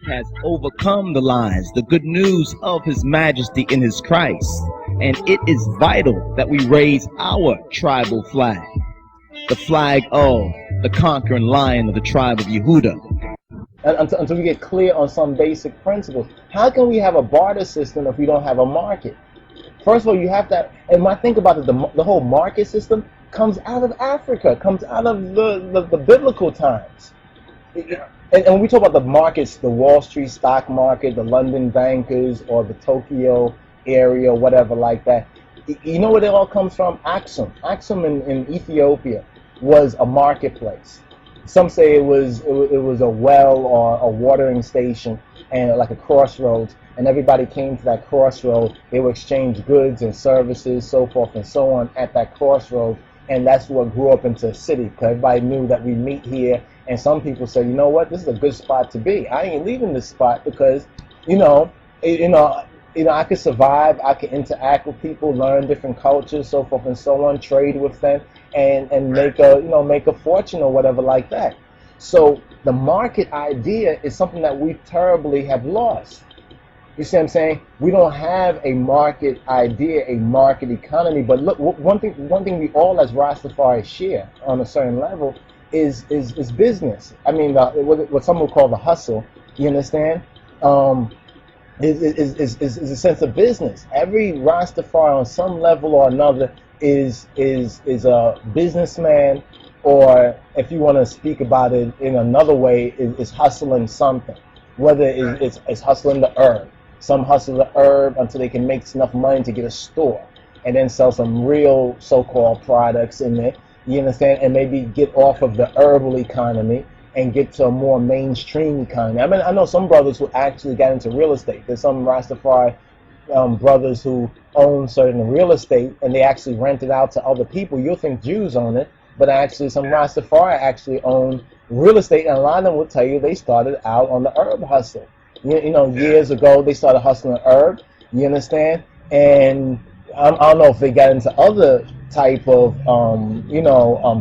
has overcome the lies, the good news of His Majesty in His Christ, and it is vital that we raise our tribal flag, the flag of the conquering lion of the tribe of Yehuda. Until we get clear on some basic principles. How can we have a barter system if we don't have a market? First of all, you have to, and when I think about it, the whole market system comes out of Africa, comes out of the biblical times. And when we talk about the markets, the Wall Street stock market, the London bankers, or the Tokyo area, whatever like that, you know where it all comes from? Axum. Axum in Ethiopia was a marketplace. Some say it was a well or a watering station and like a crossroads, and everybody came to that crossroad. They would exchange goods and services, so forth and so on at that crossroad, and that's what grew up into a city, because everybody knew that we meet here. And some people said, you know what, this is a good spot to be. I ain't leaving this spot because, I could survive, I could interact with people, learn different cultures, so forth and so on, trade with them, and make a fortune or whatever like that. So the market idea is something that we terribly have lost. You see what I'm saying? We don't have a market idea, a market economy. But look, one thing we all as Rastafari share on a certain level is business. I mean, what some would call the hustle. You understand? Is a sense of business. Every Rastafari on some level or another is a businessman, or if you want to speak about it in another way, is hustling something. Whether it's hustling the herb. Some hustle the herb until they can make enough money to get a store and then sell some real so-called products in it. You understand? And maybe get off of the herbal economy and get to a more mainstream economy. I mean, I know some brothers who actually got into real estate. There's some Rastafari brothers who own certain real estate and they actually rent it out to other people. You'll think Jews own it, but actually some Rastafari actually own real estate, and a lot of them will tell you they started out on the herb hustle. Years ago they started hustling herb. You understand? And I don't know if they got into other type of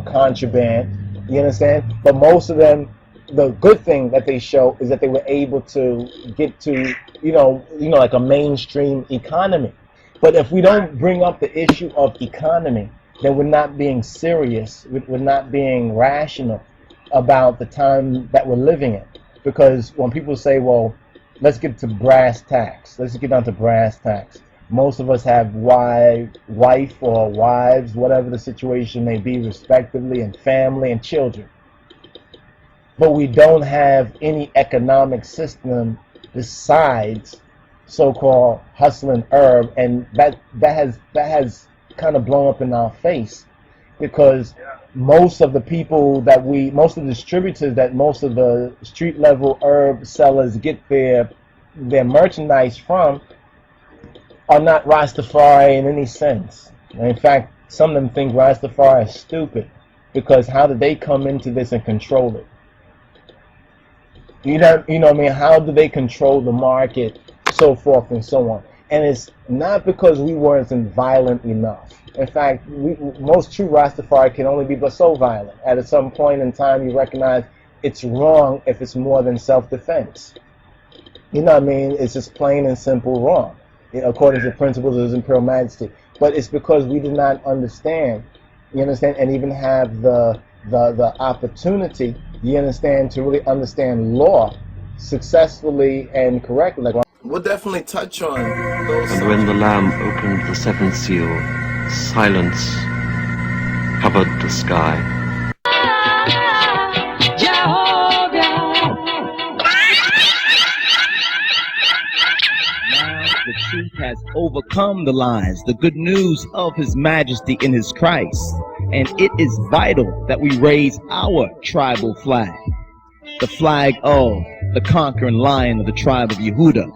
contraband. You understand? But most of them, the good thing that they show is that they were able to get to like a mainstream economy. But if we don't bring up the issue of economy, then we're not being serious. We're not being rational about the time that we're living in. Because when people say, well, let's get to brass tacks. Let's get down to brass tacks. Most of us have wife or wives, whatever the situation may be, respectively, and family and children. But we don't have any economic system besides so-called hustling herb, and that has kind of blown up in our face, because most of the people most of the distributors that most of the street level herb sellers get their merchandise from are not Rastafari in any sense. And in fact, some of them think Rastafari is stupid, because how did they come into this and control it? How do they control the market, so forth and so on? And it's not because we weren't violent enough. In fact, most true Rastafari can only be but so violent. At some point in time, you recognize it's wrong if it's more than self-defense. You know what I mean? It's just plain and simple wrong, according to the principles of His Imperial Majesty. But it's because we did not understand, you understand, and even have the opportunity, you understand, to really understand law successfully and correctly. Like, we'll definitely touch on those. And when the Lamb opened the seventh seal, silence covered the sky. The truth has overcome the lies, the good news of His Majesty in His Christ, and it is vital that we raise our tribal flag, the flag of the conquering lion of the tribe of Yehuda.